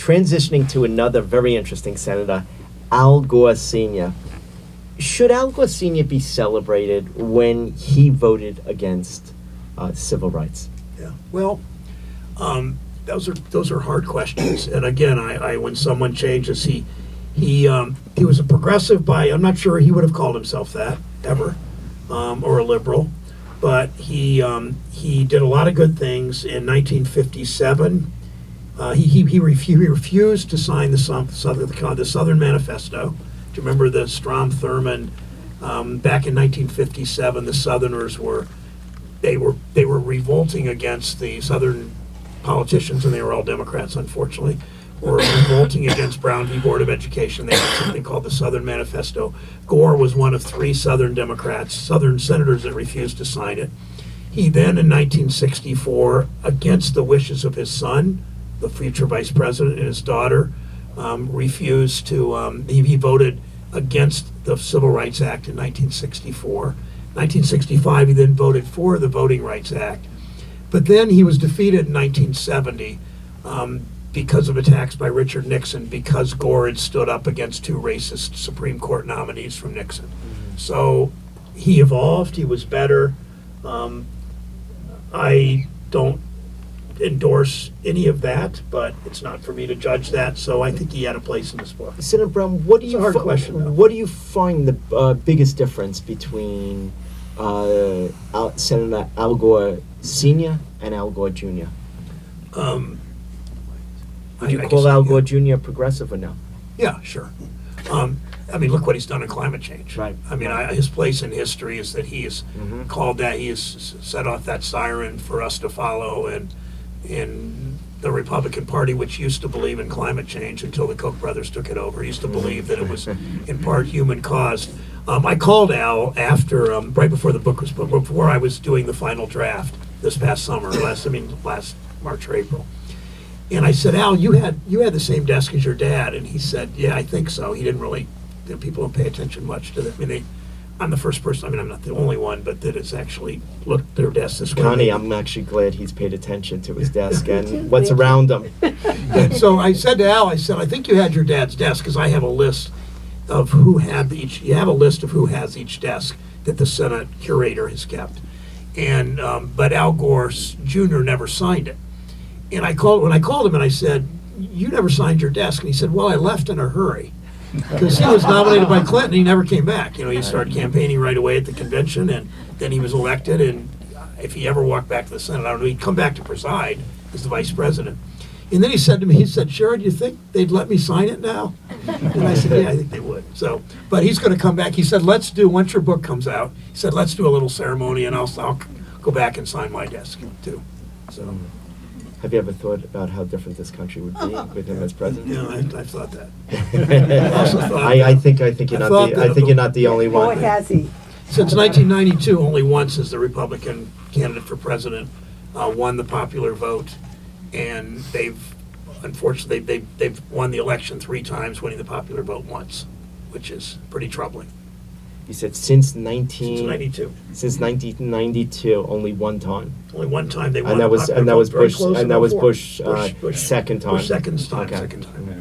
transitioning to another very interesting senator, Al Gore Sr. Should Al Gore Sr. be celebrated when he voted against civil rights? Yeah. Well, those are hard questions. And again, I when someone changes, he was a progressive I'm not sure he would have called himself that ever, or a liberal, but he did a lot of good things. In 1957, he refused to sign the Southern Manifesto. Do you remember the Strom Thurmond? Back in 1957, the Southerners were revolting against the Southern politicians, and they were all Democrats, unfortunately, were revolting against Brown v. Board of Education. They had something called the Southern Manifesto. Gore was one of 3 Southern Democrats, Southern senators that refused to sign it. He then, in 1964, against the wishes of his son, the future vice president, and his daughter, refused to, he voted against the Civil Rights Act in 1964. 1965, he then voted for the Voting Rights Act. But then he was defeated in 1970 because of attacks by Richard Nixon, because Gore had stood up against 2 racist Supreme Court nominees from Nixon. Mm-hmm. So he evolved, he was better. I don't endorse any of that, but it's not for me to judge that, so I think he had a place in this book. Senator Brown, what do you what do you find the biggest difference between Senator Al Gore Sr. and Al Gore Jr.? Would you call Al Gore Jr. progressive or no? Yeah, sure. I mean, look what he's done in climate change. Right. I mean, his place in history is that he has called that, he has set off that siren for us to follow, and in the Republican Party, which used to believe in climate change until the Koch brothers took it over, used to believe that it was in part human caused. I called Al after, right before the book was put, before I was doing the final draft this past summer, last March or April. And I said, Al, you had the same desk as your dad, and he said, yeah, I think so. He didn't really, people don't pay attention much to that. I mean, I'm the first person, I mean, I'm not the only one, but that has actually looked at their desk this way. Connie, I'm actually glad he's paid attention to his desk and what's around him. And so I said to Al, I said, I think you had your dad's desk, because I have a list of who had each, you have a list of who has each desk that the Senate curator has kept. And, but Al Gore Jr. never signed it. And when I called him and I said, you never signed your desk. And he said, well, I left in a hurry. Because he was nominated by Clinton, he never came back. You know, he started campaigning right away at the convention, and then he was elected, and if he ever walked back to the Senate, I don't know, he'd come back to preside as the vice president. And then he said to me, he said, Sherrod, you think they'd let me sign it now? And I said, yeah, I think they would. So, but he's going to come back. He said, once your book comes out, he said, let's do a little ceremony, and I'll go back and sign my desk, too. So. Have you ever thought about how different this country would be with him as president? Yeah, I've thought that. I also thought I think you're not the only one. What has he? Since 1992, only once has the Republican candidate for president won the popular vote, and unfortunately they've won the election 3 times, winning the popular vote once, which is pretty troubling. You said since 1992. Since 1992, only one time. Only one time they won. And that was Bush. Bush second time. Bush second time. Okay. Second time.